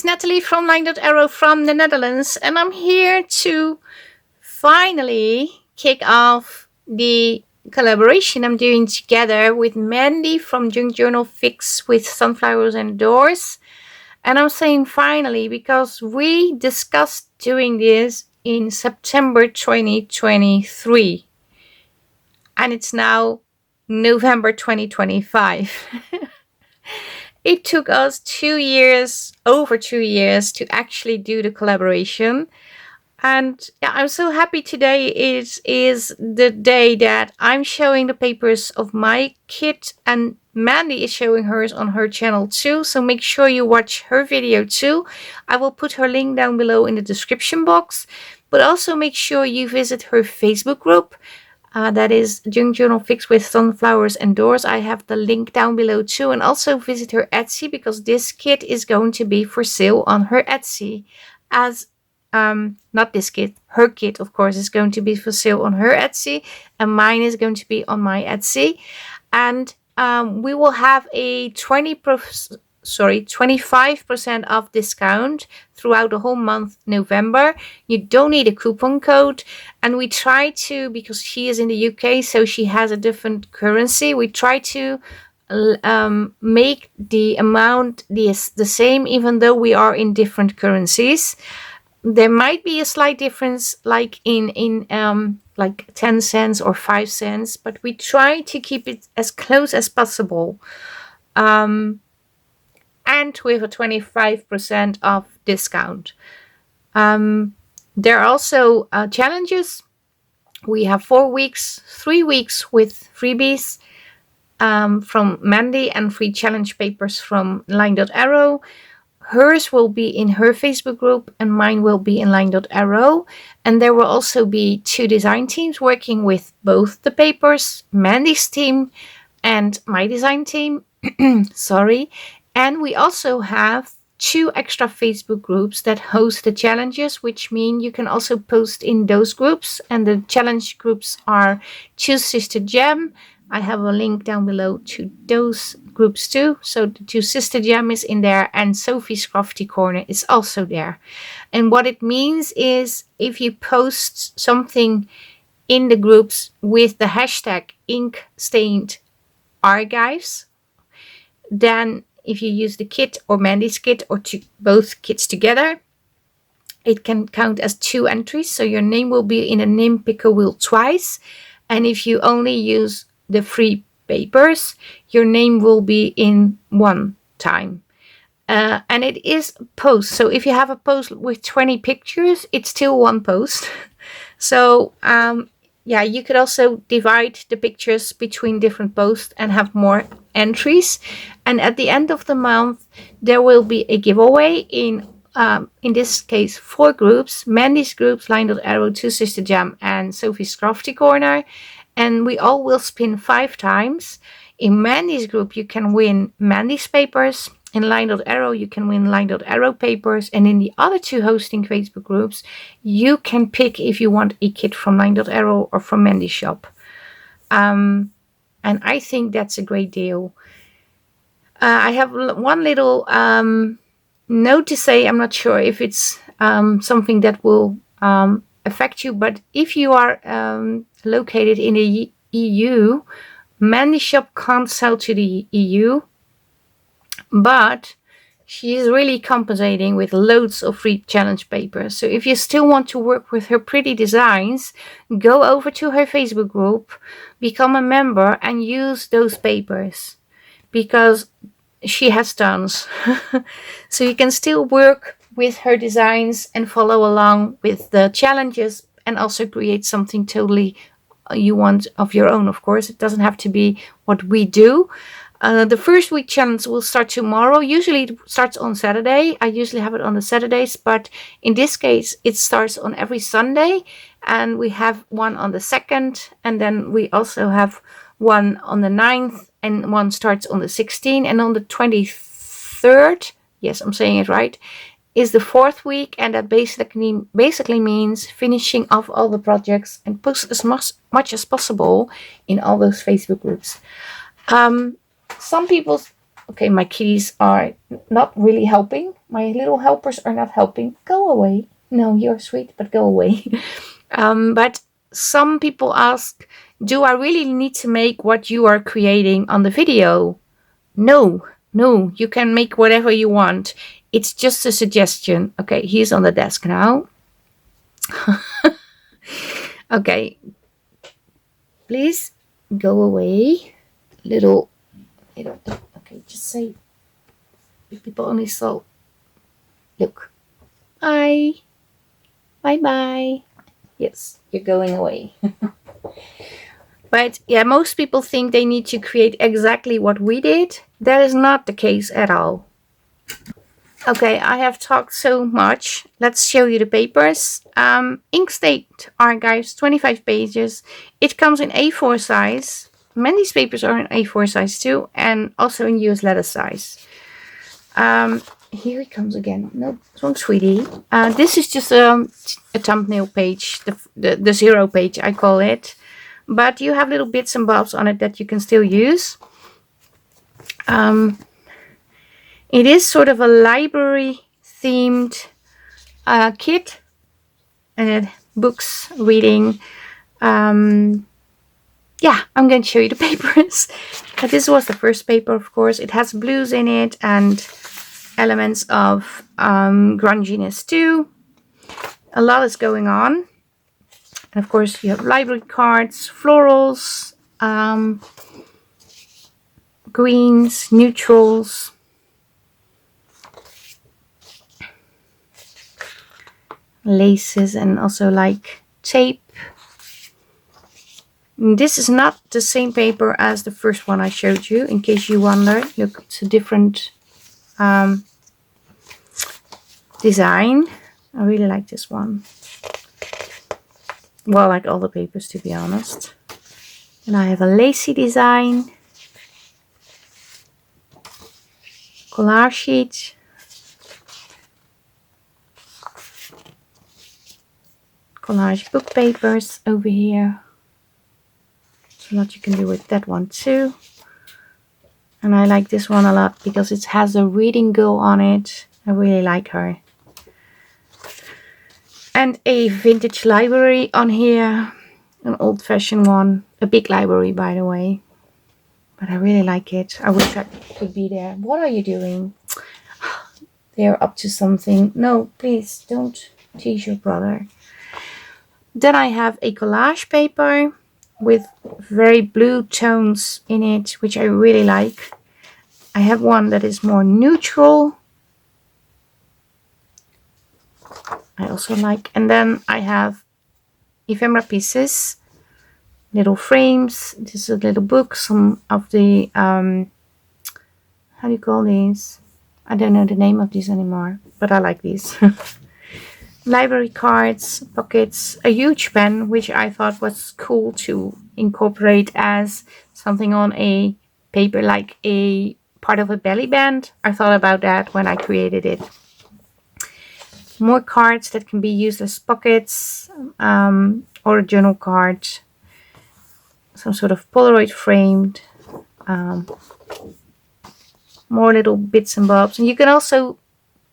Nathalie from LineDotArrow from the Netherlands, and I'm here to finally kick off the collaboration I'm doing together with Mandy from Junk Journal Fix with Sunflowers and Doors. And I'm saying finally because we discussed doing this in September 2023, and it's now November 2025. It took us 2 years, over 2 years, to actually do the collaboration. And yeah, I'm so happy today. It is the day that I'm showing the papers of my kit, and Mandy is showing hers on her channel too. So make sure you watch her video too. I will put her link down below in the description box. But also make sure you visit her Facebook group. That is Junk Journal Fix with Sunflowers and Doors. I have the link down below too. And also visit her Etsy, because this kit is going to be for sale on her Etsy. As not this kit, her kit of course is going to be for sale on her Etsy, and mine is going to be on my Etsy. And we will have a 25% off discount throughout the whole month November. You don't need a coupon code, and we try to, because she is in the UK, so she has a different currency, we try to make the amount the same, even though we are in different currencies. There might be a slight difference, like in like 10 cents or 5 cents, but we try to keep it as close as possible. And with a 25% off discount. There are also challenges. We have 4 weeks, 3 weeks with freebies from Mandy and free challenge papers from LineDotArrow. Hers will be in her Facebook group and mine will be in LineDotArrow. And there will also be 2 design teams working with both the papers, Mandy's team and my design team. Sorry. And we also have 2 extra Facebook groups that host the challenges, which mean you can also post in those groups. And the challenge groups are Choose Sister Jam. I have a link down below to those groups too. So the Two Sister Jam is in there, and Sophie's Crafty Corner is also there. And what it means is, if you post something in the groups with the hashtag ink stained archives, then if you use the kit or Mandy's kit or both kits together, it can count as 2 entries. So your name will be in a name picker wheel twice. And if you only use the free papers, your name will be in 1 time. And it is post. So if you have a post with 20 pictures, it's still 1 post. So yeah, you could also divide the pictures between different posts and have more entries. And at the end of the month, there will be a giveaway in this case 4 groups: Mandy's groups, LineDotArrow, Two Sister Jam, and Sophie's Crafty Corner. And we all will spin 5 times. In Mandy's group, you can win Mandy's papers. In LineDotArrow, you can win LineDotArrow papers. And in the other 2 hosting Facebook groups, you can pick if you want a kit from LineDotArrow or from Mandy's shop. And I think that's a great deal. I have one little note to say. I'm not sure if it's something that will affect you, but if you are located in the EU, Mandy's shop can't sell to the EU, but she is really compensating with loads of free challenge papers. So if you still want to work with her pretty designs, go over to her Facebook group, become a member, and use those papers, because she has tons. So you can still work with her designs and follow along with the challenges, and also create something totally you want of your own. Of course, it doesn't have to be what we do. The first week challenge will start tomorrow. Usually it starts on Saturday. I usually have it on the Saturdays, but in this case it starts on every Sunday, and we have one on the 2nd, and then we also have one on the 9th, and one starts on the 16th, and on the 23rd, yes, I'm saying it right, is the 4th week, and that basically means finishing off all the projects and post as much as possible in all those Facebook groups. Some people Okay, my kitties are not really helping. My little helpers are not helping. Go away. No, you're sweet, but go away. But some people ask, do I really need to make what you are creating on the video? No, no, you can make whatever you want. It's just a suggestion. Okay, he's on the desk now. Okay, please go away. Little, okay, just say, if people only saw, look, bye, bye. Yes, you're going away. But yeah, most people think they need to create exactly what we did. That is not the case at all. Okay, I have talked so much. Let's show you the papers. Inkstate archives, 25 pages. It comes in A4 size. Mandy's papers are in A4 size too, and also in US letter size. Here he comes again. No, wrong, sweetie. This is just a thumbnail page, the 0 page, I call it. But you have little bits and bobs on it that you can still use. It is sort of a library themed kit, and books, reading. Yeah, I'm going to show you the papers. This was the first paper, of course. It has blues in it and elements of grunginess too. A lot is going on. And of course, you have library cards, florals, greens, neutrals. Laces and also like tape. This is not the same paper as the first one I showed you, in case you wonder. Look, it's a different design. I really like this one. Well, I like all the papers, to be honest. And I have a lacy design. Collage sheet. Collage book papers over here. So what you can do with that one too. And I like this one a lot because it has a reading girl on it. I really like her. And a vintage library on here. An old-fashioned one. A big library, by the way. But I really like it. I wish I could be there. What are you doing? They're up to something. No, please don't tease your brother. Then I have a collage paper with very blue tones in it, which I really like. I have one that is more neutral. I also like. And then I have ephemera pieces, little frames. This is a little book. Some of the, how do you call these? I don't know the name of these anymore, but I like these. Library cards, pockets, a huge pen, which I thought was cool to incorporate as something on a paper, like a part of a belly band. I thought about that when I created it. More cards that can be used as pockets, or a journal card. Some sort of Polaroid framed. More little bits and bobs. And you can also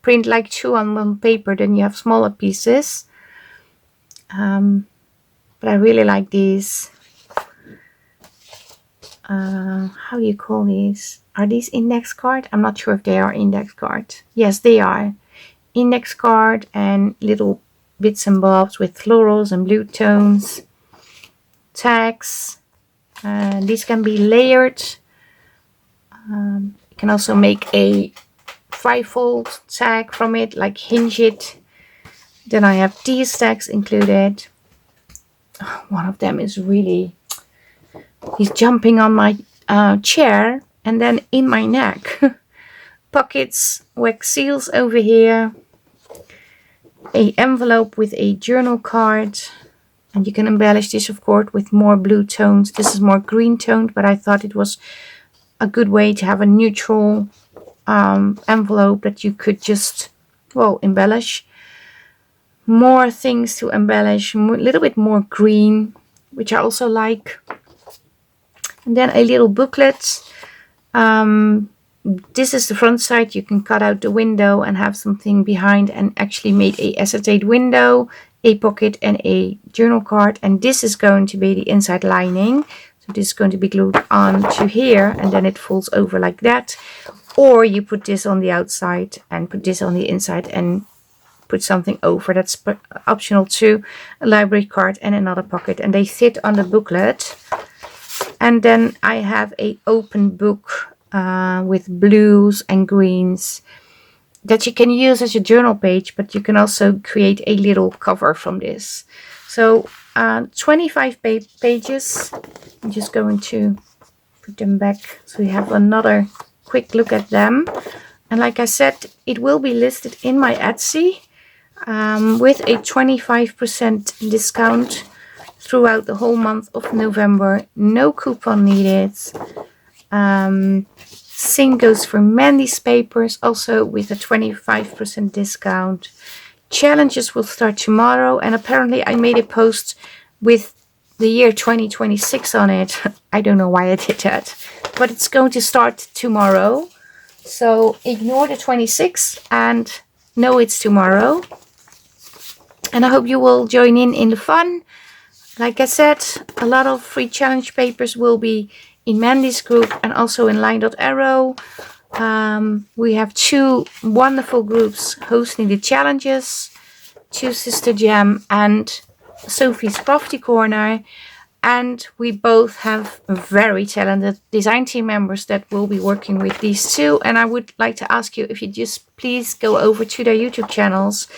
print like 2 on one paper, then you have smaller pieces. But I really like these. How do you call these? Are these index card? I'm not sure if they are index card. Yes, they are. Index card and little bits and bobs with florals and blue tones. Tags. These can be layered. You can also make a 5-fold tag from it, like hinge it. Then I have these tags included. One of them is really, he's jumping on my chair and then in my neck. Pockets, wax seals over here. A envelope with a journal card. And you can embellish this, of course, with more blue tones. This is more green toned, but I thought it was a good way to have a neutral envelope that you could just, well, embellish. More things to embellish, a little bit more green, which I also like. And then a little booklet. This is the front side. You can cut out the window and have something behind, and actually made a acetate window, a pocket and a journal card. And this is going to be the inside lining. So this is going to be glued on to here, and then it folds over like that. Or you put this on the outside and put this on the inside and put something over. That's optional too. A library card and another pocket, and they fit on the booklet. And then I have a open book with blues and greens that you can use as a journal page, but you can also create a little cover from this. So 25 pages. I'm just going to put them back so we have another quick look at them. And like I said, it will be listed in my Etsy with a 25% discount throughout the whole month of November. No coupon needed. Same goes for Mandy's papers, also with a 25% discount. Challenges will start tomorrow, and apparently I made a post with the year 2026 on it. I don't know why I did that, but it's going to start tomorrow. So ignore the 26 and know it's tomorrow. And I hope you will join in the fun. Like I said, a lot of free challenge papers will be in Mandy's group and also in LineDotArrow. We have 2 wonderful groups hosting the challenges, 2 Sister Jam and Sophie's Crafty Corner. And we both have very talented design team members that will be working with these 2. And I would like to ask you if you just please go over to their YouTube channels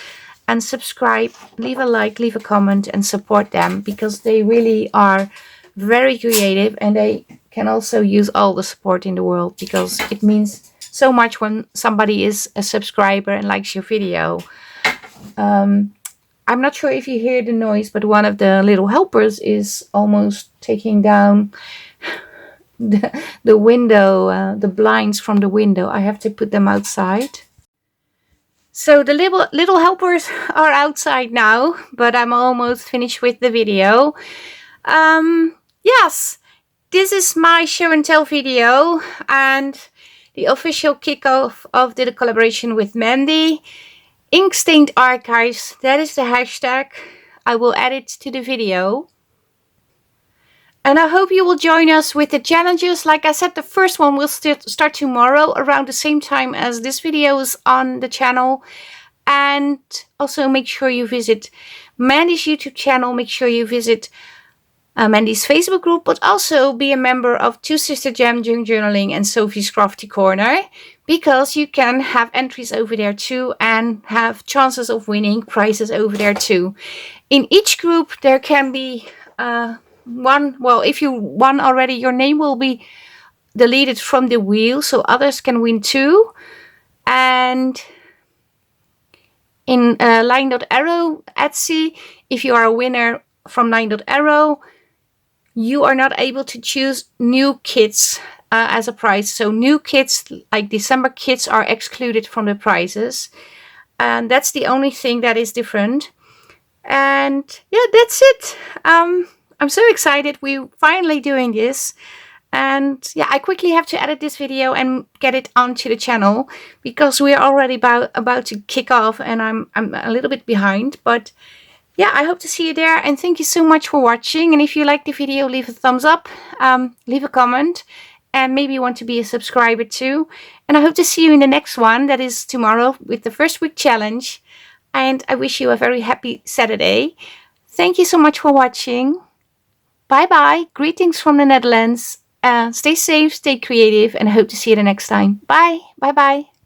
and subscribe, leave a like, leave a comment, and support them, because they really are very creative, and they can also use all the support in the world, because it means so much when somebody is a subscriber and likes your video. I'm not sure if you hear the noise, but one of the little helpers is almost taking down the window, the blinds from the window. I have to put them outside. So the little helpers are outside now, but I'm almost finished with the video. Yes, this is my show and tell video and the official kickoff of the collaboration with Mandy. Inkstained Archives, that is the hashtag. I will add it to the video. And I hope you will join us with the challenges. Like I said, the first one will start tomorrow around the same time as this video is on the channel. And also make sure you visit Mandy's YouTube channel. Make sure you visit Mandy's Facebook group, but also be a member of 2 Sister Jam Junk Journaling and Sophie's Crafty Corner, because you can have entries over there too and have chances of winning prizes over there too. In each group there can be one, well, if you won already, your name will be deleted from the wheel, so others can win too. And in LineDotArrow Etsy, if you are a winner from LineDotArrow, you are not able to choose new kits as a prize. So new kits, like December kits, are excluded from the prizes. And that's the only thing that is different. And yeah, that's it. I'm so excited. We're finally doing this. And yeah, I quickly have to edit this video and get it onto the channel, because we're already about to kick off and I'm a little bit behind. But yeah, I hope to see you there, and thank you so much for watching. And if you like the video, leave a thumbs up, leave a comment, and maybe you want to be a subscriber too. And I hope to see you in the next one, that is tomorrow, with the first week challenge. And I wish you a very happy Saturday. Thank you so much for watching. Bye bye. Greetings from the Netherlands. Stay safe, stay creative, and I hope to see you the next time. Bye. Bye bye.